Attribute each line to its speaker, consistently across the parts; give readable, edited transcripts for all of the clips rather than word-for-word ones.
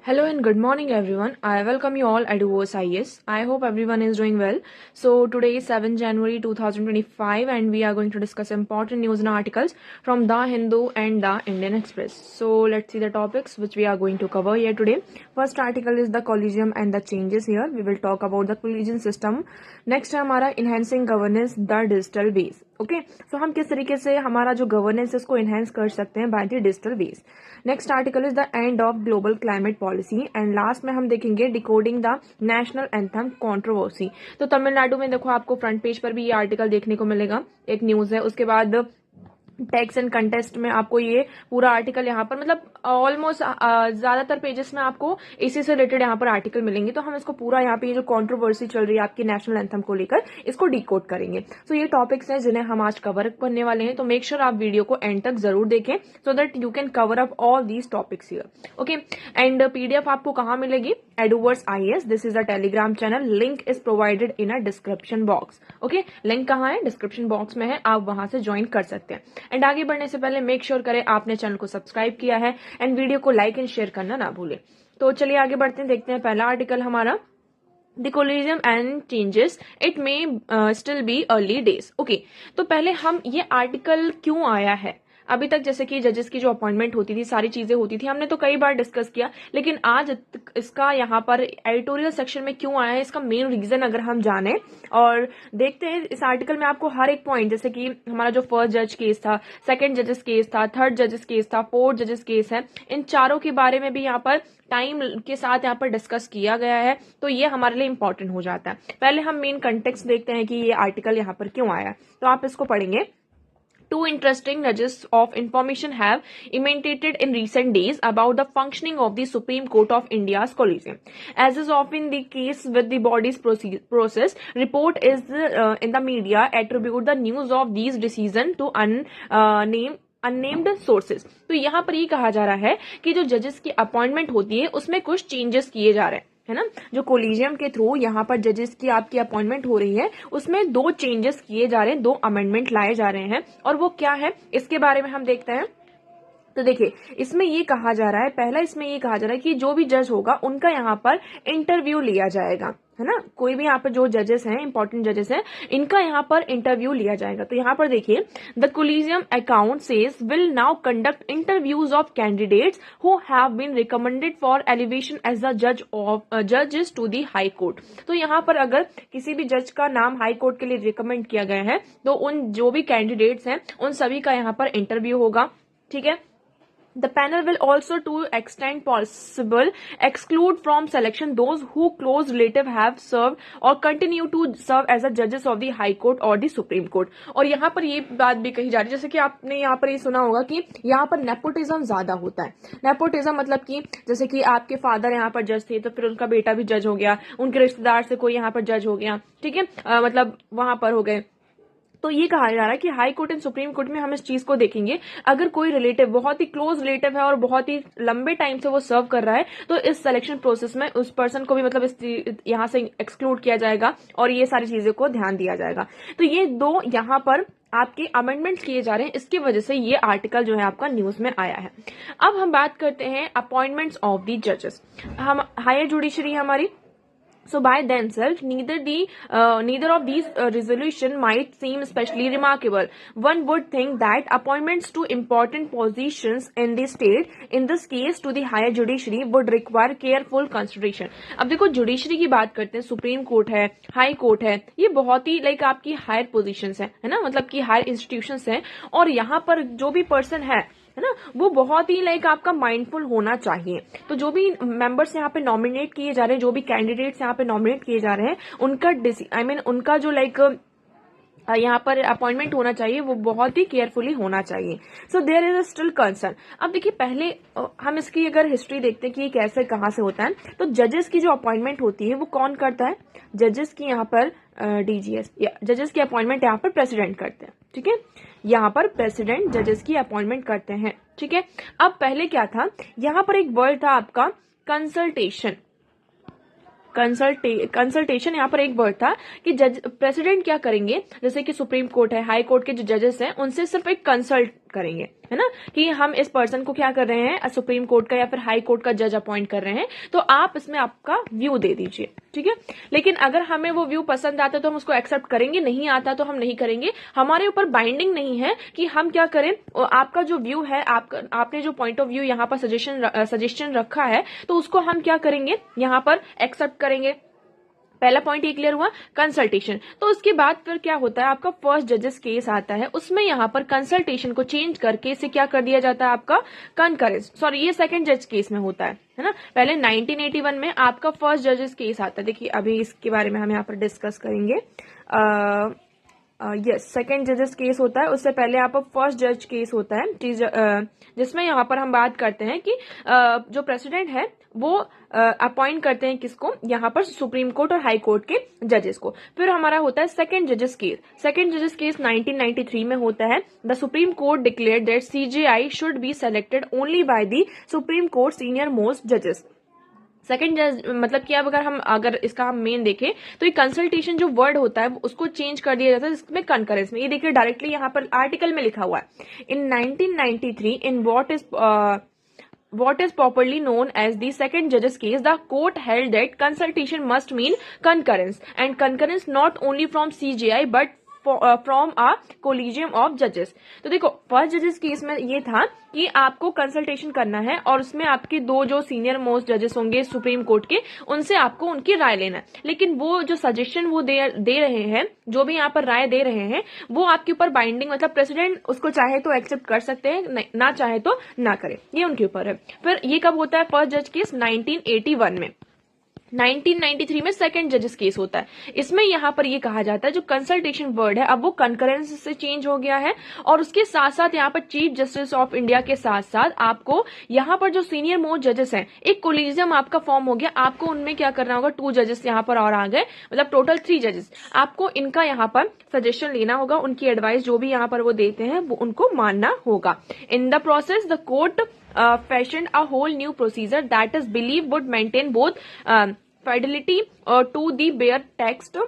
Speaker 1: Hello and good morning everyone. I welcome you all at UOS IES. I hope everyone is doing well. So today is 7 January 2025 and we are going to discuss important news and articles from The Hindu and The Indian Express. So let's see the topics which we are going to cover here today. First article is the collegium and the changes here. We will talk about the collegium system. Next है हमारा enhancing governance the digital ways. Okay so हम किस तरीके से हमारा जो governance है उसको एनहेंस कर सकते हैं by the digital ways. Next article is the end of global climate policy and last में हम देखेंगे decoding the national anthem controversy. तो तमिलनाडु में देखो आपको फ्रंट पेज पर भी ये आर्टिकल देखने को मिलेगा, एक न्यूज है. उसके बाद टैक्स एंड कंटेस्ट में आपको ये पूरा आर्टिकल यहाँ पर मतलब ऑलमोस्ट ज्यादातर पेजेस में आपको इसी से रिलेटेड यहाँ पर आर्टिकल मिलेंगे. तो हम इसको पूरा यहाँ पे ये जो कंट्रोवर्सी चल रही है आपकी नेशनल एंथम को लेकर इसको डिकोड करेंगे. तो ये टॉपिक्स हैं जिन्हें हम आज कवर करने वाले हैं. तो मेक श्योर आप वीडियो को एंड तक जरूर देखें so that you can cover up all these topics here. Okay and PDF आपको कहाँ मिलेगी? Eduverse IAS. This is a Telegram channel. Link is provided in a description box. Okay link कहाँ है? Description box में है, आप वहां से ज्वाइन कर सकते हैं. एंड आगे बढ़ने से पहले मेक श्योर करें आपने चैनल को सब्सक्राइब किया है एंड वीडियो को लाइक एंड शेयर करना ना भूलें. तो चलिए आगे बढ़ते हैं, देखते हैं पहला आर्टिकल हमारा the collegium and changes it may still be early days. Okay तो पहले हम ये आर्टिकल क्यों आया है. अभी तक जैसे कि जजेस की जो अपॉइंटमेंट होती थी, सारी चीजें होती थी, हमने तो कई बार डिस्कस किया, लेकिन आज इसका यहाँ पर एडिटोरियल सेक्शन में क्यों आया है इसका मेन रीजन अगर हम जाने और देखते हैं इस आर्टिकल में आपको हर एक पॉइंट, जैसे कि हमारा जो फर्स्ट जज केस था, सेकंड जजेस केस था, थर्ड जजेस केस था, फोर्थ जजेस केस है, इन चारों के बारे में भी यहाँ पर टाइम के साथ यहाँ पर डिस्कस किया गया है. तो ये हमारे लिए इंपॉर्टेंट हो जाता है. पहले हम मेन कंटेक्स्ट देखते हैं कि ये आर्टिकल यहाँ पर क्यों आया. तो आप इसको पढ़ेंगे. Two interesting nudges of information have emanated in recent days about the functioning of the Supreme Court of India's collegium. As is often the case with the body's process, report is in the media attribute the news of these decisions to unnamed sources. तो यहाँ पर ये कहा जा रहा है कि जो जजेस की अपॉइंटमेंट होती है उसमें कुछ चेंजेस किए जा रहे हैं, है ना. जो कोलिजियम के थ्रू यहाँ पर जजेस की आपकी अपॉइंटमेंट हो रही है उसमें दो चेंजेस किए जा रहे हैं, दो अमेंडमेंट लाए जा रहे हैं. और वो क्या है इसके बारे में हम देखते हैं. तो देखिए इसमें ये कहा जा रहा है, पहला इसमें ये कहा जा रहा है कि जो भी जज होगा उनका यहाँ पर इंटरव्यू लिया जाएगा, है ना. कोई भी यहाँ पर जो जजेस हैं, इंपॉर्टेंट जजेस हैं, इनका यहाँ पर इंटरव्यू लिया जाएगा. तो यहाँ पर देखिए the collegium account says will now conduct interviews of candidates who have been recommended for elevation as the जजेस टू द हाई कोर्ट. तो यहाँ पर अगर किसी भी जज का नाम हाई कोर्ट के लिए रिकमेंड किया गया है तो उन जो भी कैंडिडेट्स हैं उन सभी का यहाँ पर इंटरव्यू होगा. ठीक है. The panel will also to extent possible exclude from selection those who close relative have served or continue to serve as the judges of the High Court or the Supreme Court. और यहाँ पर ये बात भी कही जा रही है, जैसे कि आपने यहाँ पर ये सुना होगा कि यहाँ पर नेपोटिज्म ज्यादा होता है. नेपोटिज्म मतलब कि जैसे कि आपके फादर यहाँ पर जज थे तो फिर उनका बेटा भी जज हो गया, उनके रिश्तेदार से कोई यहाँ पर जज हो गया. ठीक है, मतलब वहां पर हो गए. तो ये कहा जा रहा है कि high court and supreme court में हम इस चीज को देखेंगे, अगर कोई रिलेटिव बहुत ही क्लोज रिलेटिव है और बहुत ही लंबे टाइम से वो सर्व कर रहा है तो इस सिलेक्शन प्रोसेस में उस पर्सन को भी मतलब इस यहाँ से एक्सक्लूड किया जाएगा और ये सारी चीजों को ध्यान दिया जाएगा. तो ये दो यहाँ पर आपके अमेंडमेंट किए जा रहे हैं, इसकी वजह से ये आर्टिकल जो है आपका न्यूज में आया है. अब हम बात करते हैं अपॉइंटमेंट्स ऑफ द जजेस. हम हायर जुडिशरी हमारी. So by themselves, neither of these resolution might seem especially remarkable. One would think that appointments to important positions in the state, in this case to the higher judiciary, would require careful consideration. अब देखो judiciary की बात करते हैं, supreme court है, high court है, ये बहुत ही लाइक आपकी हायर पोजीशंस है ना, मतलब कि हायर इंस्टीट्यूशंस हैं. और यहाँ पर जो भी पर्सन है ना वो बहुत ही लाइक आपका माइंडफुल होना चाहिए. तो जो भी मेंबर्स यहाँ पे नॉमिनेट किए जा रहे हैं, जो भी कैंडिडेट्स यहाँ पे नॉमिनेट किए जा रहे हैं, उनका उनका जो लाइक यहाँ पर अपॉइंटमेंट होना चाहिए वो बहुत ही केयरफुली होना चाहिए. So there is a still concern. अब देखिए पहले हम इसकी अगर हिस्ट्री देखते हैं कि ये कैसे कहाँ से होता है. तो जजेस की जो अपॉइंटमेंट होती है वो कौन करता है? जजेस की यहाँ पर डीजीएस या जजेस की अपॉइंटमेंट यहाँ पर प्रेसिडेंट करते हैं. ठीक है, यहाँ पर प्रेसिडेंट जजेस की अपॉइंटमेंट करते हैं. ठीक है. अब पहले क्या था, यहाँ पर एक वर्ड था आपका कंसल्टेशन. कंसल्टेशन यहाँ पर एक वर्ड था कि जज प्रेसिडेंट क्या करेंगे, जैसे कि सुप्रीम कोर्ट है, हाई कोर्ट के जो जजेस हैं उनसे सिर्फ एक करेंगे, है ना, कि हम इस पर्सन को क्या कर रहे हैं, सुप्रीम कोर्ट का या फिर हाई कोर्ट का जज अपॉइंट कर रहे हैं, तो आप इसमें आपका व्यू दे दीजिए, ठीक है। लेकिन अगर हमें वो व्यू पसंद आता है तो हम उसको एक्सेप्ट करेंगे, नहीं आता तो हम नहीं करेंगे। हमारे ऊपर बाइंडिंग नहीं है कि हम क्या करें, आपका जो व्यू है, आपने जो पॉइंट ऑफ व्यू यहाँ पर सजेशन रखा है, तो उसको हम क्या करेंगे, यहाँ पर एक्सेप्ट करेंगे। पहला पॉइंट ये क्लियर हुआ, कंसल्टेशन। तो उसके बाद फिर क्या होता है, आपका फर्स्ट जजेस केस आता है, उसमें यहाँ पर कंसल्टेशन को चेंज करके इसे क्या कर दिया जाता है, आपका कंकरेंस, सॉरी ये सेकंड जज केस में होता है ना। पहले 1981 में आपका फर्स्ट जजेस केस आता है। देखिए अभी इसके बारे में हम यहाँ पर डिस्कस करेंगे। यस, सेकंड जजेस केस होता है, उससे पहले यहाँ पर फर्स्ट जज केस होता है, जिसमें यहाँ पर हम बात करते हैं कि जो प्रेसिडेंट है वो अपॉइंट करते हैं किसको, यहाँ पर सुप्रीम कोर्ट और हाई कोर्ट के जजेस को। फिर हमारा होता है सेकंड जजेस केस। सेकंड जजेस केस 1993 में होता है। The supreme court declared that CJI should be selected only by the supreme court senior most जजेस। सेकंड जज मतलब कि अब अगर इसका हम मेन देखें तो ये कंसल्टेशन जो वर्ड होता है उसको चेंज कर दिया जाता है इसमें कंकरेंस में। ये देखिए डायरेक्टली यहाँ पर आर्टिकल में लिखा हुआ है, इन 1993 इन what is popularly known as the second judge's case, the court held that consultation must mean concurrence, and concurrence not only from CJI but from a collegium of जजेस। तो देखो फर्स्ट जजेस केस में ये था कि आपको कंसल्टेशन करना है और उसमें आपके दो जो सीनियर मोस्ट जजेस होंगे सुप्रीम कोर्ट के, उनसे आपको उनकी राय लेना है। लेकिन वो जो सजेशन वो दे रहे हैं, जो भी यहाँ पर राय दे रहे हैं, वो आपके ऊपर बाइंडिंग, मतलब प्रेसिडेंट उसको चाहे तो एक्सेप्ट कर सकते हैं, ना चाहे तो ना करे, ये उनके ऊपर है। फिर ये कब होता है, फर्स्ट जज केस 1981 में। 1993 में सेकंड जजेस केस होता है। इसमें यहाँ पर ये कहा जाता है जो कंसल्टेशन वर्ड है अब वो कंकरेंस से चेंज हो गया है, और उसके साथ साथ यहाँ पर चीफ जस्टिस ऑफ इंडिया के साथ साथ आपको यहाँ पर जो सीनियर मोस्ट जजेस हैं, एक कोलिजियम आपका फॉर्म हो गया। आपको उनमें क्या करना होगा, 2 जजेस यहाँ पर और आ गए, मतलब टोटल 3 जजेस। आपको इनका यहाँ पर सजेशन लेना होगा, उनकी एडवाइस जो भी यहाँ पर वो देते हैं वो उनको मानना होगा। In the process the court fashioned a whole new procedure that is believed would maintain both fidelity to the bare text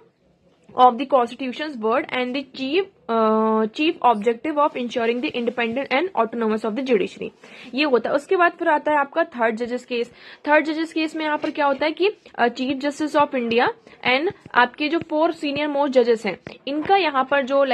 Speaker 1: of the constitution's word and the chief objective of ensuring the independent and autonomous of the judiciary। ये होता है। उसके बाद फिर आता है आपका third जजेस केस। थर्ड जजेस केस में यहाँ पर क्या होता है कि chief justice of India and आपके जो 4 सीनियर मोस्ट जजेस हैं, इनका यहाँ पर जो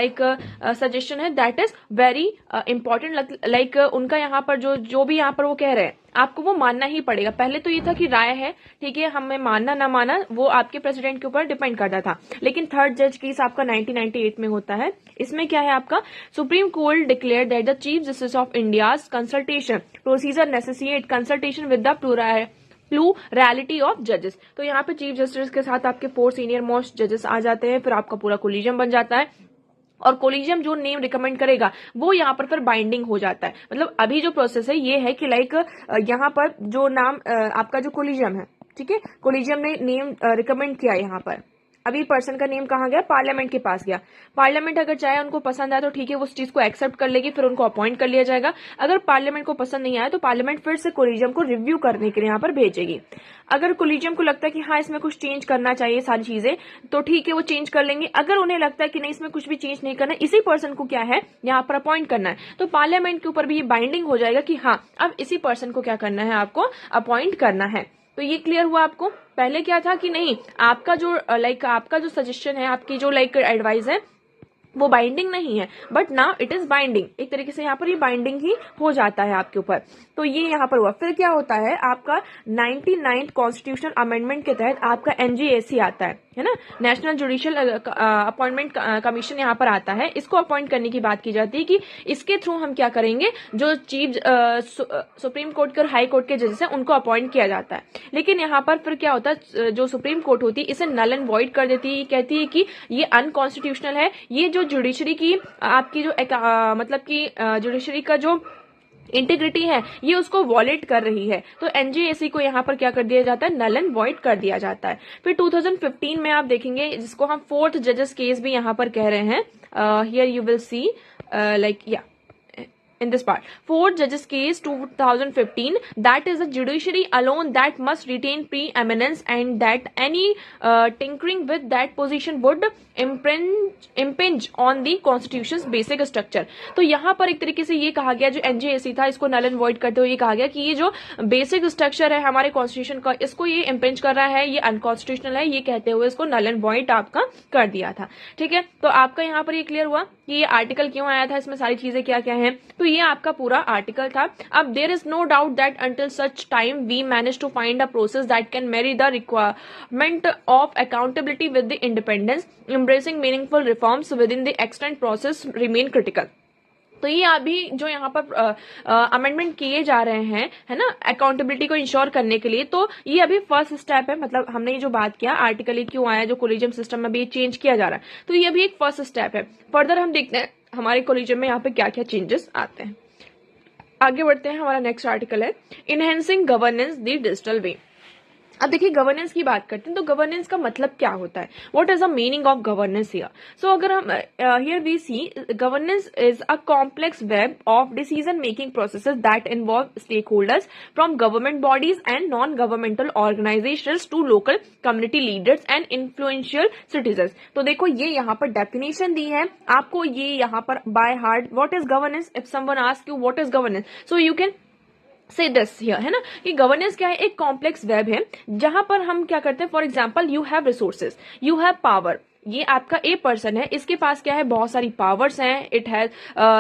Speaker 1: सजेशन है दैट इज वेरी इंपॉर्टेंट। उनका यहाँ पर जो भी यहाँ पर वो कह रहे हैं आपको वो मानना ही पड़ेगा। पहले तो ये था कि राय है, ठीक है, हमें मानना ना मानना वो आपके प्रेसिडेंट के ऊपर डिपेंड करता था। लेकिन थर्ड जज केस आपका 1998 में होता है। इसमें क्या है आपका, Supreme Court declare that the chief justice of India's consultation procedure necessitate consultation with the plurality of जजेस। तो यहाँ पे चीफ जस्टिस के साथ आपके 4 सीनियर मोस्ट जजेस आ जाते हैं, फिर आपका पूरा कोलिजियम बन जाता है, और कोलिजियम जो नेम रिकमेंड करेगा वो यहाँ पर फिर बाइंडिंग हो जाता है। मतलब अभी जो प्रोसेस है ये है कि यहाँ पर जो नाम आपका जो कोलिजियम है, ठीक है, कोलिजियम ने नेम रिकमेंड किया यहाँ पर, अभी पर्सन का नेम कहाँ गया, पार्लियामेंट के पास गया। पार्लियामेंट अगर चाहे उनको पसंद आया तो ठीक है, वो उस चीज को एक्सेप्ट कर लेगी, फिर उनको अपॉइंट कर लिया जाएगा। अगर पार्लियामेंट को पसंद नहीं आया तो पार्लियामेंट फिर से कोलिजियम को रिव्यू करने के लिए यहाँ पर भेजेगी। अगर कोलिजियम को लगता है कि हाँ इसमें कुछ चेंज करना चाहिए सारी चीजें, तो ठीक है वो चेंज कर लेंगे। अगर उन्हें लगता है कि नहीं इसमें कुछ भी चेंज नहीं करना, इसी पर्सन को क्या है यहाँ पर अपॉइंट करना है, तो पार्लियामेंट के ऊपर भी ये बाइंडिंग हो जाएगा कि हाँ अब इसी पर्सन को क्या करना है, आपको अपॉइंट करना है। तो ये क्लियर हुआ आपको। पहले क्या था कि नहीं, आपका जो आपका जो सजेशन है, आपकी जो एडवाइस है वो बाइंडिंग नहीं है, but now it is binding. एक तरीके से यहाँ पर ये बाइंडिंग ही हो जाता है आपके ऊपर। तो ये यहाँ पर हुआ। फिर क्या होता है आपका 99th कॉन्स्टिट्यूशनल अमेंडमेंट के तहत आपका एनजीएसी आता है ना, नेशनल जुडिशियल अपॉइंटमेंट कमीशन यहाँ पर आता है। इसको अपॉइंट करने की बात की जाती है कि इसके थ्रू हम क्या करेंगे, जो चीफ सुप्रीम कोर्ट के और हाई कोर्ट के जजेस हैं उनको अपॉइंट किया जाता है। लेकिन यहाँ पर फिर क्या होता है, जो सुप्रीम कोर्ट होती है इसे नल एंड वॉइड कर देती है, कहती है कि ये अनकॉन्स्टिट्यूशनल है। ये जो जुडिशरी की आपकी जो मतलब कि जुडिशरी का जो इंटीग्रिटी है ये उसको वॉलेट कर रही है। तो एनजीएसी को यहाँ पर क्या कर दिया जाता है, नल एंड वॉइड कर दिया जाता है। फिर 2015 में आप देखेंगे जिसको हम 4th जजेस केस भी यहाँ पर कह रहे हैं, here you will see in this part. Fourth Judges Case 2015, that is the judiciary alone that must retain preeminence and that any tinkering with that position would impinge on the constitution's basic structure. तो यहाँ पर एक तरीके से ये कहा गया, जो NJSC था इसको नल एंड वॉइड करते हुए ये कहा गया कि ये जो बेसिक स्ट्रक्चर है हमारे कॉन्स्टिट्यूशन का, इसको ये इम्पेंज कर रहा है, ये अनकॉन्स्टिट्यूशनल है, ये कहते हुए इसको नल एंड वॉइड आपका कर दिया था। ठीक है, तो आपका यहाँ पर ये क्लियर हुआ कि ये आर्टिकल क्यों आया था, इसमें सारी चीजें क्या क्या हैं। तो ये आपका पूरा आर्टिकल था। अब there is no doubt that until such time we manage to find a process that can marry the requirement of accountability with the independence, embracing meaningful reforms within the extant process remain critical। तो ये अभी जो यहाँ पर amendment किए जा रहे हैं, है ना, अकाउंटेबिलिटी को इंश्योर करने के लिए, तो ये अभी फर्स्ट स्टेप है। मतलब हमने ये जो बात किया आर्टिकल क्यों आया, जो कोलिजियम सिस्टम में भी चेंज किया जा रहा है, तो ये अभी एक फर्स्ट स्टेप है। फर्दर हम देखते हैं हमारे कोलिजियम में यहाँ पे क्या क्या चेंजेस आते हैं। आगे बढ़ते हैं, हमारा नेक्स्ट आर्टिकल है इनहेंसिंग गवर्नेंस द डिजिटल वे। अब देखिए गवर्नेंस की बात करते हैं, तो गवर्नेंस का मतलब क्या होता है, what is the meaning of governance here. So अगर हम here we see governance is a complex web of decision making processes that involve stakeholders from government bodies and non governmental organisations to local community leaders and influential citizens. तो देखो ये यहाँ पर definition दी है आपको, ये यहाँ पर by heart what is governance. If someone ask you what is governance, so you can say this here, है ना, कि गवर्नेंस क्या है, एक कॉम्प्लेक्स वेब है जहां पर हम क्या करते हैं, for example you have resources, you have power. ये आपका ए पर्सन है, इसके पास क्या है, बहुत सारी पावर्स हैं। It has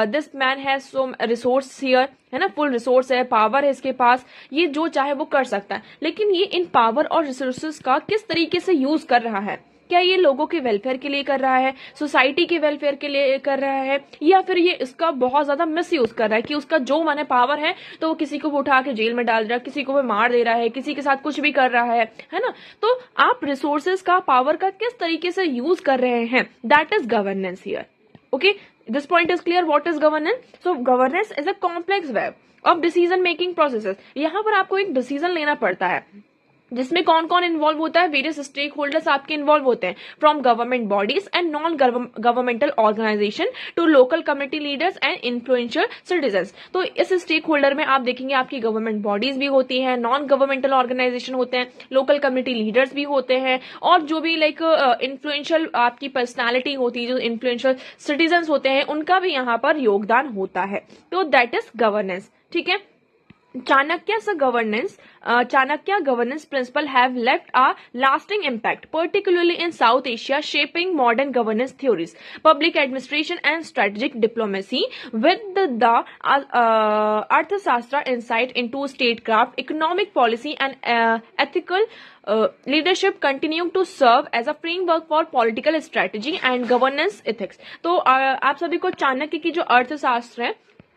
Speaker 1: this man has so resource here, है ना, फुल रिसोर्स है, पावर है इसके पास, ये जो चाहे वो कर सकता है। लेकिन ये इन पावर और रिसोर्सेज का किस तरीके से यूज कर रहा है, क्या ये लोगों के वेलफेयर के लिए कर रहा है, सोसाइटी के वेलफेयर के लिए कर रहा है, या फिर ये इसका बहुत ज्यादा मिस यूज कर रहा है कि उसका जो माने पावर है तो वो किसी को उठा के जेल में डाल रहा है, किसी को वो मार दे रहा है, किसी के साथ कुछ भी कर रहा है ना। तो आप रिसोर्सेज का, पावर का किस तरीके से यूज कर रहे हैं, that is governance here. Okay, this point is clear, what is governance. So governance is a complex web of decision making processes. यहाँ पर आपको एक डिसीजन लेना पड़ता है जिसमें कौन कौन इन्वॉल्व होता है, वेरियस स्टेक होल्डर्स आपके इन्वॉल्व होते हैं, from government bodies and non governmental organisation to local community leaders and influential citizens. तो इस स्टेक होल्डर में आप देखेंगे आपकी गवर्नमेंट बॉडीज भी होती हैं, नॉन गवर्नमेंटल ऑर्गेनाइजेशन होते हैं, लोकल कम्युनिटी लीडर्स भी होते हैं, और जो भी लाइक इन्फ्लुएंशियल आपकी पर्सनैलिटी होती है, जो इन्फ्लुएंशियल सिटीजन्स होते हैं, उनका भी यहाँ पर योगदान होता है। तो दैट इज गवर्नेंस। ठीक है, Chanakya's Chanakya governance principle have left a lasting impact, particularly in South Asia, shaping modern governance theories, public administration, and strategic diplomacy. With the Arthashastra insight into statecraft, economic policy, and ethical leadership continue to serve as a framework for political strategy and governance ethics. तो आप सभी को चाणक्य की जो अर्थशास्त्र है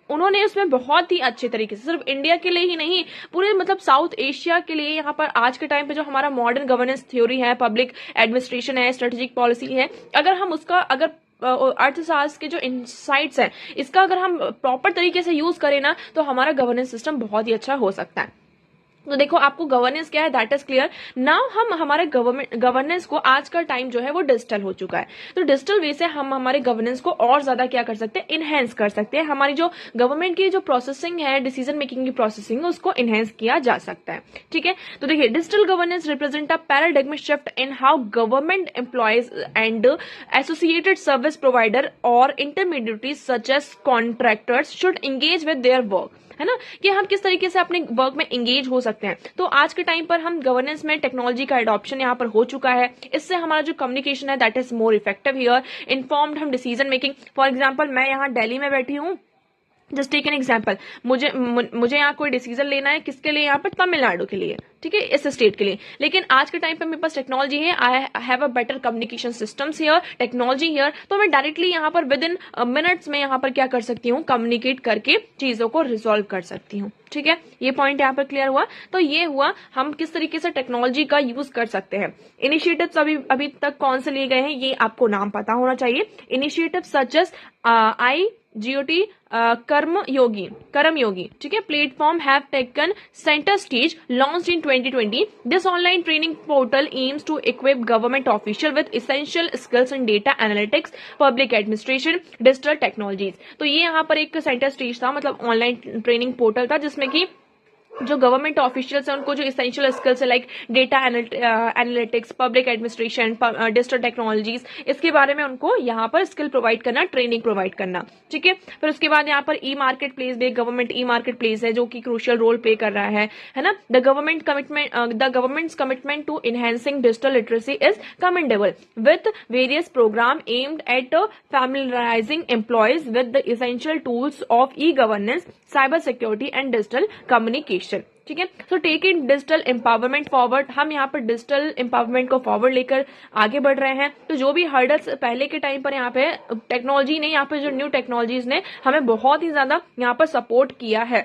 Speaker 1: उन्होंने उसमें बहुत ही अच्छे तरीके से सिर्फ इंडिया के लिए ही नहीं, पूरे मतलब साउथ एशिया के लिए, यहाँ पर आज के टाइम पे जो हमारा मॉडर्न गवर्नेंस थ्योरी है, पब्लिक एडमिनिस्ट्रेशन है, स्ट्रेटेजिक पॉलिसी है, अगर हम उसका अर्थशास्त्र के जो इनसाइट्स हैं इसका अगर हम प्रॉपर तरीके से यूज करें ना, तो हमारा गवर्नेंस सिस्टम बहुत ही अच्छा हो सकता है। तो देखो आपको गवर्नेंस क्या है, दैट इज क्लियर। नाउ हम हमारे गवर्नेंस को, आज का टाइम जो है वो डिजिटल हो चुका है, तो डिजिटल वे से हम हमारे गवर्नेंस को और ज्यादा क्या कर सकते हैं, इनहेंस कर सकते हैं। हमारी जो गवर्नमेंट की जो प्रोसेसिंग है, डिसीजन मेकिंग की प्रोसेसिंग, उसको इनहेंस किया जा सकता है। ठीक है, तो देखिए digital governance represent a paradigmatic shift in how government employees and associated service provider और intermediaries such as contractors should engage with their work, है ना, कि हम किस तरीके से अपने वर्क में एंगेज हो सकते हैं। तो आज के टाइम पर हम गवर्नेंस में टेक्नोलॉजी का एडॉप्शन यहाँ पर हो चुका है, इससे हमारा जो कम्युनिकेशन है that is more effective here, informed हम डिसीजन मेकिंग। फॉर एग्जांपल मैं यहाँ दिल्ली में बैठी हूँ, जस्ट टेक एन एग्जाम्पल, मुझे यहाँ कोई डिसीजन लेना है, किसके लिए, यहाँ पर तमिलनाडु के लिए, ठीक है, इस स्टेट के लिए। लेकिन आज के टाइम पे मेरे पास टेक्नोलॉजी है, I have a better communication systems here, technology here, तो मैं डायरेक्टली यहाँ पर विद इन मिनट्स में यहाँ पर क्या कर सकती हूँ, कम्युनिकेट करके चीजों को रिजोल्व कर सकती हूँ। ठीक है, ये पॉइंट यहाँ पर क्लियर हुआ। तो ये हुआ हम किस तरीके से टेक्नोलॉजी का यूज कर सकते हैं। इनिशिएटिव्स अभी तक कौन से लिए गए हैं, ये आपको नाम पता होना चाहिए। Initiative such as GOT Karmayogi, ठीक है, platform have taken centre stage, launched in 2020. This online training portal aims to equip government official with essential skills in data analytics, public administration, digital technologies. तो ये यहाँ पर एक सेंटर स्टेज था, मतलब online training portal था, जिसमें कि जो गवर्नमेंट ऑफिशियल्स हैं उनको जो इसेंशियल स्किल्स है like data analytics, public administration, digital technologies, इसके बारे में उनको यहाँ पर स्किल प्रोवाइड करना, ट्रेनिंग प्रोवाइड करना, ठीक है. फिर उसके बाद यहाँ पर ई मार्केट प्लेस भी, गवर्नमेंट ई मार्केट प्लेस है जो कि क्रूशियल रोल प्ले कर रहा है ना. The government's commitment to enhancing digital literacy is commendable with various program aimed at familiarising employees with the essential tools of e governance, cyber security and digital communication. ठीक है, तो take in digital empowerment forward. हम यहाँ पर digital empowerment को forward लेकर आगे बढ़ रहे हैं. तो जो भी हर्डल्स पहले के टाइम पर यहाँ पे टेक्नोलॉजी ने, यहाँ पे जो न्यू टेक्नोलॉजीज ने हमें बहुत ही ज्यादा यहाँ पर सपोर्ट किया है,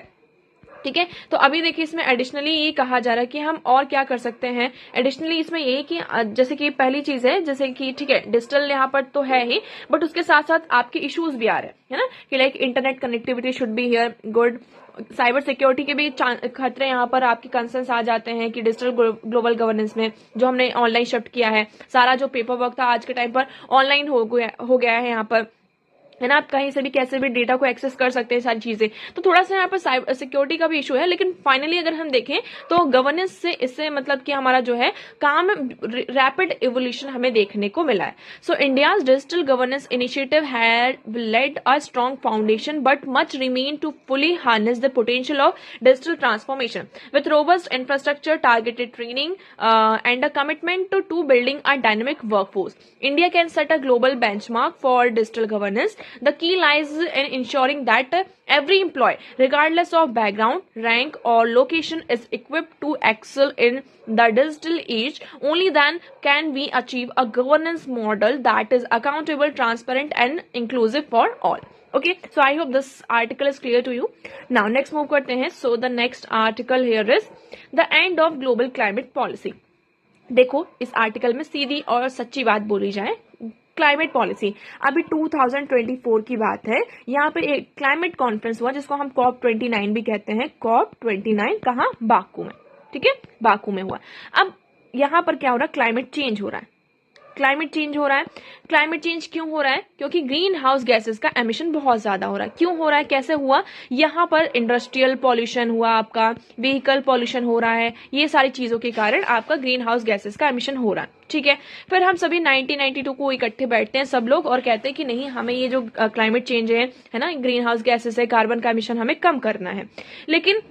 Speaker 1: ठीक है. तो अभी देखिए इसमें एडिशनली ये कहा जा रहा है कि हम और क्या कर सकते हैं. एडिशनली इसमें ये कि जैसे कि पहली चीज है, जैसे कि ठीक है डिजिटल यहाँ पर तो है ही, बट उसके साथ साथ आपके इश्यूज भी आ रहे हैं, है ना, कि like internet connectivity should be here good. Cyber security के भी खतरे यहाँ पर आपके कंसर्न्स आ जाते हैं कि डिजिटल ग्लोबल गवर्नेंस में जो हमने ऑनलाइन शिफ्ट किया है, सारा जो पेपर वर्क था आज के टाइम पर ऑनलाइन हो गया है यहाँ पर, है ना. आप कहीं से भी कैसे भी डेटा को एक्सेस कर सकते हैं, सारी चीजें. तो थोड़ा सा यहाँ पर साइबर सिक्योरिटी का भी इशू है, लेकिन फाइनली अगर हम देखें तो गवर्नेंस से इससे मतलब कि हमारा जो है काम रैपिड इवोल्यूशन हमें देखने को मिला है. So India's digital governance initiative had laid a strong foundation but much remain to fully harness the potential of digital transformation with robust infrastructure, targeted training and a commitment to building a dynamic workforce. India can set a global benchmark for digital governance. The key lies in ensuring that every employee, regardless of background, rank, or location, is equipped to excel in the digital age. Only then can we achieve a governance model that is accountable, transparent, and inclusive for all. Okay, so I hope this article is clear to you. Now, next move करते हैं. So the next article here is the end of global climate policy. देखो इस article में सीधी और सच्ची बात बोली जाए, क्लाइमेट पॉलिसी अभी 2024 की बात है. यहाँ पर एक क्लाइमेट कॉन्फ्रेंस हुआ जिसको हम COP29 भी कहते हैं. COP29 कहाँ? बाकू में, ठीक है, बाकू में हुआ. अब यहाँ पर क्या हो रहा है? क्लाइमेट चेंज हो रहा है. क्लाइमेट चेंज हो रहा है. क्लाइमेट चेंज क्यों हो रहा है? क्योंकि ग्रीन हाउस गैसेस का एमिशन बहुत ज्यादा हो रहा है. क्यों हो रहा है, कैसे हुआ? यहाँ पर इंडस्ट्रियल पॉल्यूशन हुआ, आपका व्हीकल पॉल्यूशन हो रहा है, ये सारी चीजों के कारण आपका ग्रीन हाउस गैसेस का एमिशन हो रहा है, ठीक है. फिर हम सभी 1992 को इकट्ठे बैठते हैं सब लोग और कहते हैं कि नहीं, हमें ये जो क्लाइमेट चेंज है ना, ग्रीन हाउस गैसेस है, कार्बन का एमिशन हमें कम करना है. लेकिन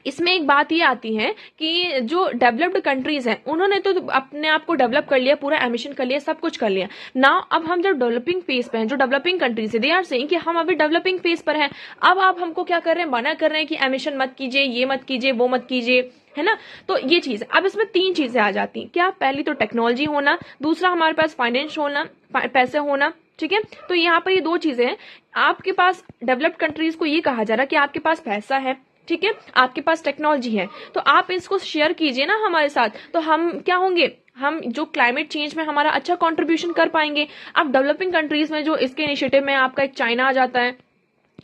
Speaker 1: इसमें एक बात ये आती है कि जो डेवलप्ड कंट्रीज हैं उन्होंने तो अपने आप को डेवलप कर लिया, पूरा एमिशन कर लिया, सब कुछ कर लिया. नाउ अब हम जब डेवलपिंग फेज पे हैं, जो डेवलपिंग कंट्रीज है, दे आर सेइंग कि हम अभी डेवलपिंग फेज पर हैं. अब आप हमको क्या कर रहे हैं? मना कर रहे हैं कि एमिशन मत कीजिए, ये मत कीजिए, वो मत कीजिए, है ना. तो ये चीज है. अब इसमें तीन चीजें आ जाती हैं. क्या? पहली तो टेक्नोलॉजी होना, दूसरा हमारे पास फाइनेंस होना, पैसे होना, ठीक है. तो यहाँ पर ये दो चीजें हैं. आपके पास डेवलप्ड कंट्रीज को ये कहा जा रहा है कि आपके पास पैसा है, ठीक है, आपके पास टेक्नोलॉजी है, तो आप इसको शेयर कीजिए ना हमारे साथ. तो हम क्या होंगे? हम जो क्लाइमेट चेंज में हमारा अच्छा कंट्रीब्यूशन कर पाएंगे. अब डेवलपिंग कंट्रीज में जो इसके इनिशिएटिव में आपका एक चाइना आ जाता है,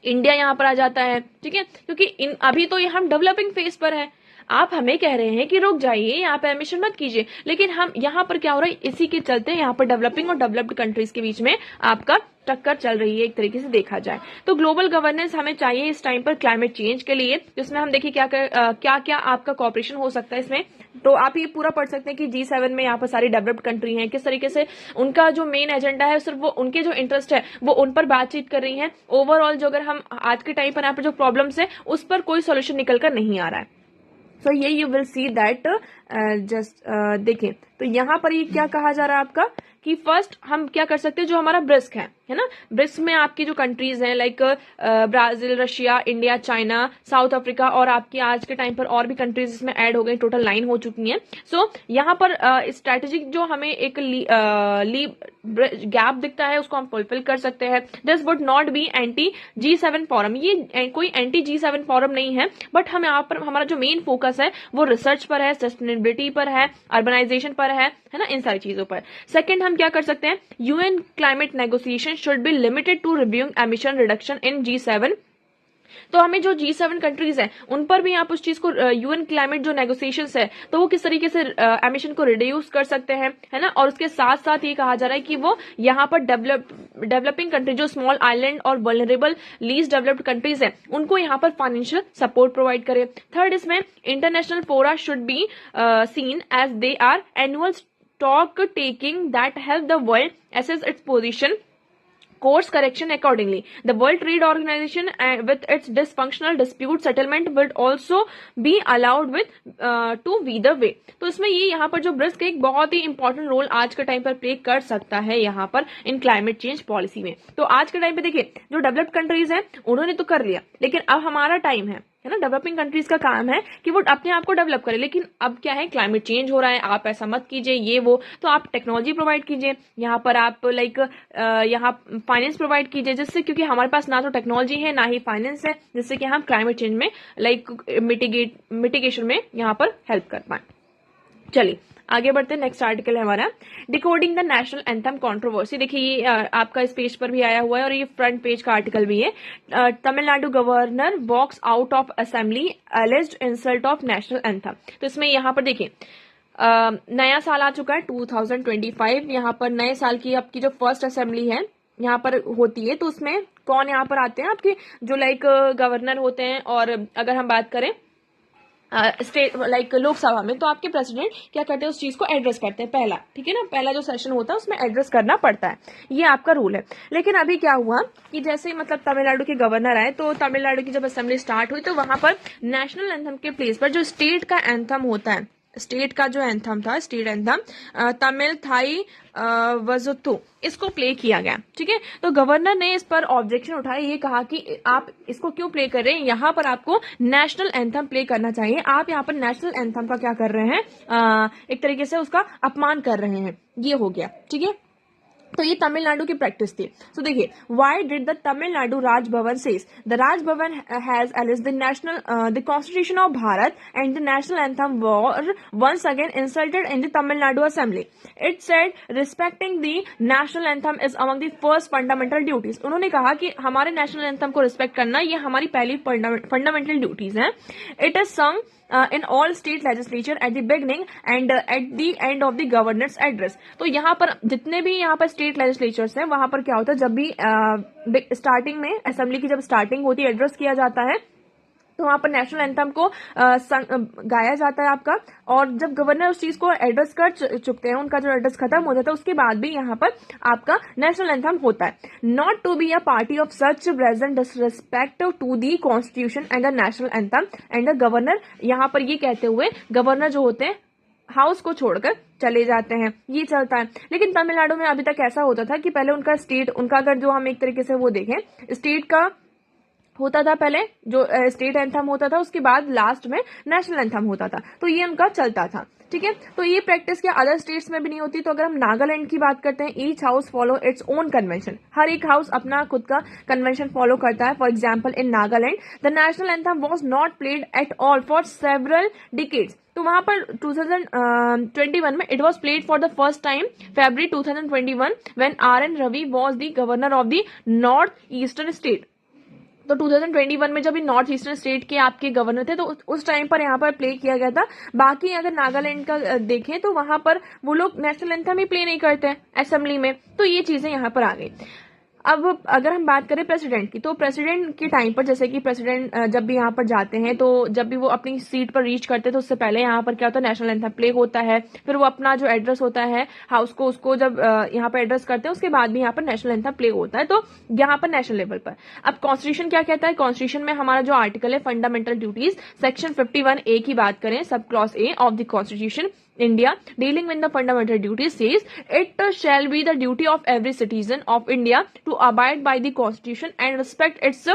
Speaker 1: इंडिया यहाँ पर आ जाता है, ठीक है, क्योंकि अभी तो ये हम डेवलपिंग फेज पर है. आप हमें कह रहे हैं कि रुक जाइए, यहाँ पे एमिशन मत कीजिए, लेकिन हम यहाँ पर क्या हो रहा है? इसी के चलते यहाँ पर डेवलपिंग और डेवलप्ड कंट्रीज के बीच में आपका टक्कर चल रही है एक तरीके से देखा जाए. तो ग्लोबल गवर्नेंस हमें चाहिए इस टाइम पर क्लाइमेट चेंज के लिए, जिसमें हम देखिए क्या क्या आपका कॉपरेशन हो सकता है इसमें. तो आप ये पूरा पढ़ सकते हैं कि G7 में यहाँ पर सारी डेवलप्ड कंट्री हैं, किस तरीके से उनका जो मेन एजेंडा है सिर्फ वो उनके जो इंटरेस्ट है वो उन पर बातचीत कर रही हैं. ओवरऑल जो अगर हम आज के टाइम पर यहाँ पर जो प्रॉब्लम्स है उस पर कोई सोल्यूशन निकल कर नहीं आ रहा है. सो ये you will see that just देखें तो यहाँ पर ये क्या कहा जा रहा है आपका कि फर्स्ट हम क्या कर सकते हैं, जो हमारा ब्रिस्क है ना, ब्रिस्क में आपकी जो कंट्रीज हैं like Brazil, Russia, India, China, south Africa और आपकी आज के टाइम पर और भी कंट्रीज इसमें ऐड हो गई, टोटल 9 हो चुकी हैं. सो यहाँ पर स्ट्रेटेजिक जो हमें एक गैप दिखता है उसको हम फुलफिल कर सकते हैं. This would not be anti G7 forum. ये कोई एंटी G7 फोरम नहीं है, बट हम यहाँ पर हमारा जो मेन फोकस है वो रिसर्च पर है, सस्टेनेबिलिटी पर है, अर्बनाइजेशन पर है ना, इन सारी चीजों पर। सेकंड हम क्या कर सकते हैं, UN climate negotiation should be limited to reviewing emission reduction in G7। तो हमें जो G7 कंट्रीज हैं उन पर भी आप उस चीज को, यूएन क्लाइमेट जो नेगोशिएशंस है तो वो किस तरीके से एमिशन को रिड्यूस कर सकते हैं, है ना। और उसके साथ साथ ये कहा जा रहा है कि वो यहाँ पर डेवलपिंग कंट्री, जो स्मॉल आइलैंड और वल्नरेबल लीस्ट डेवलप्ड कंट्रीज हैं, उनको यहाँ पर फाइनेंशियल सपोर्ट प्रोवाइड करे। थर्ड, इसमें international fora should be seen as they are annual stock taking that help the world assess its position, course correction accordingly. The World Trade Organization with its dysfunctional dispute settlement would also be allowed with to be the way. तो इसमें ये यहाँ पर जो BRICS एक बहुत ही important role आज के टाइम पर प्ले कर सकता है यहाँ पर इन क्लाइमेट चेंज पॉलिसी में। तो आज के टाइम पे देखिए, जो डेवलप्ड कंट्रीज हैं उन्होंने तो कर लिया, लेकिन अब हमारा टाइम है ना। डेवलपिंग कंट्रीज का काम है कि वो अपने आप को डेवलप करे, लेकिन अब क्या है, क्लाइमेट चेंज हो रहा है, आप ऐसा मत कीजिए ये वो, तो आप टेक्नोलॉजी प्रोवाइड कीजिए यहाँ पर, आप लाइक यहाँ फाइनेंस प्रोवाइड कीजिए, जिससे, क्योंकि हमारे पास ना तो टेक्नोलॉजी है ना ही फाइनेंस है, जिससे कि हम क्लाइमेट चेंज में लाइक मिटिगेशन में यहाँ पर हेल्प कर पाए। चलिए आगे बढ़ते हैं। नेक्स्ट आर्टिकल है हमारा decoding the national anthem controversy. देखिए ये आपका इस पेज पर भी आया हुआ है और ये फ्रंट पेज का आर्टिकल भी है। Tamil Nadu governor walks out of assembly alleged insult of national anthem. तो इसमें यहाँ पर देखिए नया साल आ चुका है 2025। यहाँ पर नए साल की आपकी जो फर्स्ट असेंबली है यहाँ पर होती है, तो उसमें कौन यहाँ पर आते हैं, आपके जो लाइक गवर्नर होते हैं। और अगर हम बात करें स्टेट लाइक लोकसभा में, तो आपके प्रेसिडेंट क्या करते हैं, उस चीज को एड्रेस करते हैं पहला, ठीक है ना, पहला जो सेशन होता है उसमें एड्रेस करना पड़ता है, ये आपका रूल है। लेकिन अभी क्या हुआ कि जैसे मतलब तमिलनाडु के गवर्नर आए, तो तमिलनाडु की जब असेंबली स्टार्ट हुई तो वहां पर नेशनल एंथम के प्लेस पर जो स्टेट का एंथम होता है, स्टेट का जो एंथम था, स्टेट एंथम तमिल थाई वजुथु, इसको प्ले किया गया, ठीक है। तो गवर्नर ने इस पर ऑब्जेक्शन उठाया, ये कहा कि आप इसको क्यों प्ले कर रहे हैं, यहाँ पर आपको नेशनल एंथम प्ले करना चाहिए, आप यहाँ पर नेशनल एंथम का क्या कर रहे हैं, एक तरीके से उसका अपमान कर रहे हैं, ये हो गया, ठीक है। तो ये तमिलनाडु की प्रैक्टिस थी। तो देखिए, why did the Tamil Nadu Raj Bhavan says the Raj Bhavan has alleged the national the constitution of Bharat and the national anthem were once again insulted in the Tamil Nadu assembly. It said respecting the national anthem is among the first fundamental duties. उन्होंने कहा कि हमारे national anthem को respect करना ये हमारी पहली fundamental duties है। इट इज संग in all state legislature at the beginning and at the end of the governor's address। तो यहाँ पर जितने भी यहाँ पर स्टेट लेजिस्लेचर्स हैं वहां पर क्या होता है, जब भी स्टार्टिंग में असेंबली की जब स्टार्टिंग होती है, एड्रेस किया जाता है, तो वहां पर नेशनल एंथम को गाया जाता है आपका। और जब गवर्नर उस चीज को एड्रेस कर चुकते हैं, उनका जो एड्रेस खत्म हो जाता है, उसके बाद भी यहाँ पर आपका नेशनल एंथम होता है। Not to be a party of such present disrespect to the constitution and the national anthem and the governor, यहाँ पर ये कहते हुए गवर्नर जो होते हैं हाउस को छोड़कर चले जाते हैं, ये चलता है। लेकिन तमिलनाडु में अभी तक ऐसा होता था कि पहले उनका स्टेट, उनका अगर जो हम एक तरीके से वो देखें, स्टेट का होता था, पहले जो स्टेट एंथम होता था, उसके बाद लास्ट में नेशनल एंथम होता था, तो ये उनका चलता था, ठीक है। तो ये प्रैक्टिस क्या अदर स्टेट्स में भी नहीं होती। तो अगर हम नागालैंड की बात करते हैं, each house follow its own convention, हर एक हाउस अपना खुद का कन्वेंशन फॉलो करता है। For example in Nagaland the national anthem was not played at all for several decades. तो वहां पर 2021 में it was played for the first time February 2021 when RN Ravi was the governor of the north eastern state. तो 2021 में जब ये north eastern state के आपके गवर्नर थे, तो उस टाइम पर यहाँ पर प्ले किया गया था। बाकी अगर नागालैंड का देखें तो वहां पर वो लोग नेशनल एंथम ही प्ले नहीं करते हैं असेंबली में, तो ये चीजें यहाँ पर आ गई। अब अगर हम बात करें प्रेसिडेंट की, तो प्रेसिडेंट के टाइम पर जैसे कि प्रेसिडेंट जब भी यहाँ पर जाते हैं, तो जब भी वो अपनी सीट पर रीच करते हैं, तो उससे पहले यहाँ पर क्या होता है, नेशनल एंथम प्ले होता है। फिर वो अपना जो एड्रेस होता है हाउस को, उसको जब यहाँ पर एड्रेस करते हैं, उसके बाद भी यहाँ पर नेशनल एंथम प्ले होता है, तो यहाँ पर नेशनल लेवल पर। अब कॉन्स्टिट्यूशन क्या कहता है, कॉन्स्टिट्यूशन में हमारा जो आर्टिकल है फंडामेंटल ड्यूटीज, सेक्शन 51A की बात करें, sub clause A of the constitution India dealing with the fundamental duties says it shall be the duty of every citizen of India to abide by the constitution and respect its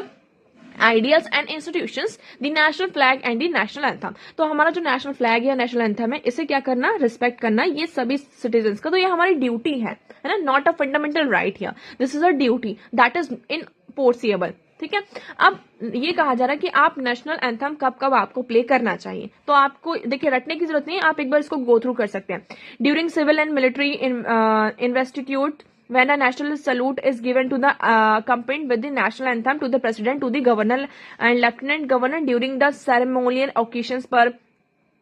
Speaker 1: ideals and institutions, the national flag and the national anthem। तो हमारा जो national flag या national anthem है, इसे क्या करना, respect करना, ये सभी सिटीजन्स का, तो ये हमारी ड्यूटी है ना, not a fundamental right here, this is a duty that is enforceable, ठीक है। अब ये कहा जा रहा है कि आप नेशनल एंथम कब कब आपको प्ले करना चाहिए, तो आपको देखिए रटने की जरूरत नहीं है, आप एक बार इसको गो थ्रू कर सकते हैं। During civil and military investiture when a national salute is given to the accompanied with the national anthem to the president, to the governor and lieutenant governor during the ceremonial occasions पर,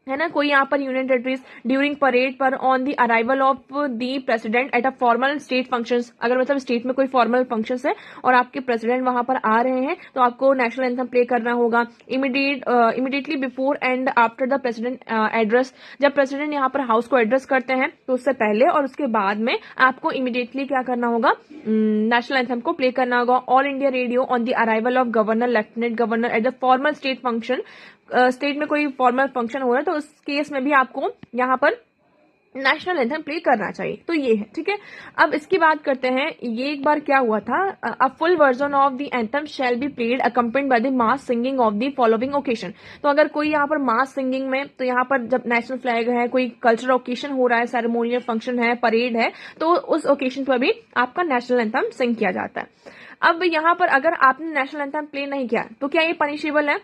Speaker 1: है ना, कोई यहाँ पर union territories during parade पर on the arrival of the president at a formal state functions, अगर मतलब state में कोई फॉर्मल फंक्शंस है और आपके प्रेसिडेंट वहां पर आ रहे हैं तो आपको नेशनल एंथम प्ले करना होगा। Immediately before and after the president address, जब प्रेसिडेंट यहाँ पर हाउस को एड्रेस करते हैं तो उससे पहले और उसके बाद में आपको इमीडिएटली क्या करना होगा, नेशनल एंथम को प्ले करना होगा। All India radio on the arrival of governor lieutenant governor at the formal state function, state में कोई फॉर्मल फंक्शन हो रहा है तो उस केस में भी आपको यहाँ पर नेशनल एंथम प्ले करना चाहिए। तो ये है, ठीक है। अब इसकी बात करते हैं, ये एक बार क्या हुआ था, a full version of the anthem shall be played accompanied by the mass singing of the following occasion. तो अगर कोई यहाँ पर मास सिंगिंग में, तो यहाँ पर जब नेशनल फ्लैग है, कोई कल्चरल ओकेशन हो रहा है, सेरेमोनियल फंक्शन है, परेड है, तो उस ओकेशन पर भी आपका नेशनल एंथम सिंग किया जाता है। अब यहाँ पर अगर आपने नेशनल एंथम प्ले नहीं किया तो क्या ये पनिशेबल है,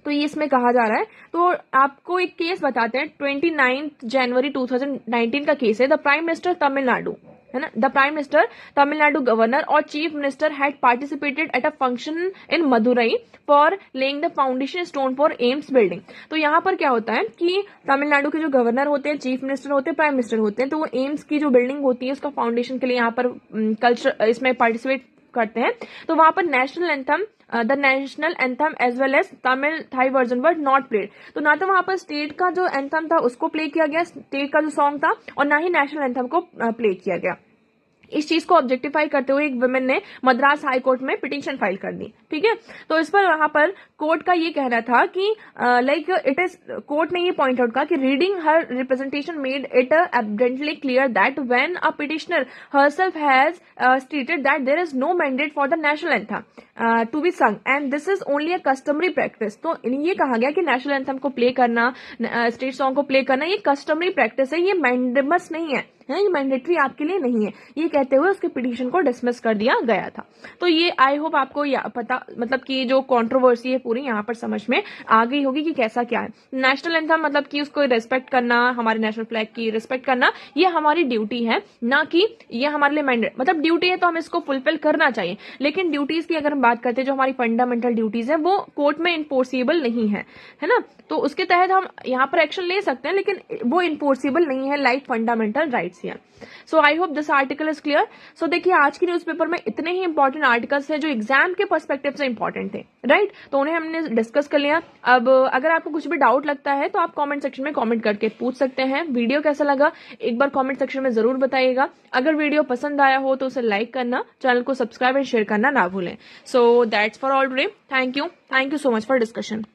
Speaker 1: तो ये इसमें कहा जा रहा है। तो आपको एक केस बताते हैं, 29 जनवरी 2019 का केस है। द प्राइम मिनिस्टर तमिलनाडु, है ना, the prime minister Tamil Nadu governor और chief minister had participated at a function in Madurai for laying the foundation stone for AIIMS building. तो यहाँ पर क्या होता है कि तमिलनाडु के जो गवर्नर होते हैं, चीफ मिनिस्टर होते हैं, प्राइम मिनिस्टर होते हैं, तो वो एम्स की जो बिल्डिंग होती है उसका फाउंडेशन के लिए यहाँ पर कल्चर इसमें पार्टिसिपेट करते हैं। तो वहां पर national anthem, the national anthem as well as Tamil Thai version were not played. तो ना तो वहां पर स्टेट का जो एंथम था उसको प्ले किया गया, स्टेट का जो सॉन्ग था, और ना ही नेशनल एंथम को प्ले किया गया। इस चीज को ऑब्जेक्टिफाई करते हुए एक वुमेन ने मद्रास हाई कोर्ट में पिटीशन फाइल कर दी, ठीक है। तो इस पर वहां पर कोर्ट का ये कहना था कि लाइक इट इज, कोर्ट ने ये पॉइंट आउट कहा कि reading her representation made it evidently clear that when a petitioner herself has stated that there is no mandate for the national anthem to be sung and this is only a customary practice. तो ये कहा गया कि national anthem को play करना, state song को play करना, ये कस्टमरी प्रैक्टिस है, ये मैंडेमस नहीं है, ये मैंडेटरी आपके लिए नहीं है, ये कहते हुए उसके पिटीशन को डिसमिस कर दिया गया था। तो ये आई होप आपको पता, मतलब कि जो कंट्रोवर्सी है पूरी यहाँ पर समझ में आ गई होगी कि कैसा क्या है। नेशनल एंथम मतलब कि उसको रिस्पेक्ट करना, हमारे नेशनल फ्लैग की रिस्पेक्ट करना, ये हमारी ड्यूटी है, ना कि ये हमारे लिए मैंडेट, मतलब ड्यूटी है तो हम इसको फुलफिल करना चाहिए। लेकिन ड्यूटीज की अगर हम बात करते हैं, जो हमारी फंडामेंटल ड्यूटीज है वो कोर्ट में इन्फोर्सिबल नहीं है, है ना, तो उसके तहत हम यहाँ पर एक्शन ले सकते हैं, लेकिन वो इन्फोर्सिबल नहीं है like fundamental rights here. So I hope this article is clear. So देखिए आज की न्यूज़पेपर में इतने ही इंपॉर्टेंट आर्टिकल्स हैं जो एग्जाम के पर्सपेक्टिव से इंपॉर्टेंट थे, राइट, तो उन्हें हमने डिस्कस कर लिया। अब अगर आपको कुछ भी डाउट लगता है तो आप कमेंट सेक्शन में कमेंट करके पूछ सकते हैं। वीडियो कैसा लगा एक बार कमेंट सेक्शन में जरूर बताइएगा। अगर वीडियो पसंद आया हो तो उसे लाइक करना, चैनल को सब्सक्राइब एंड शेयर करना ना भूलें। So that's for all today. Thank you so much for discussion.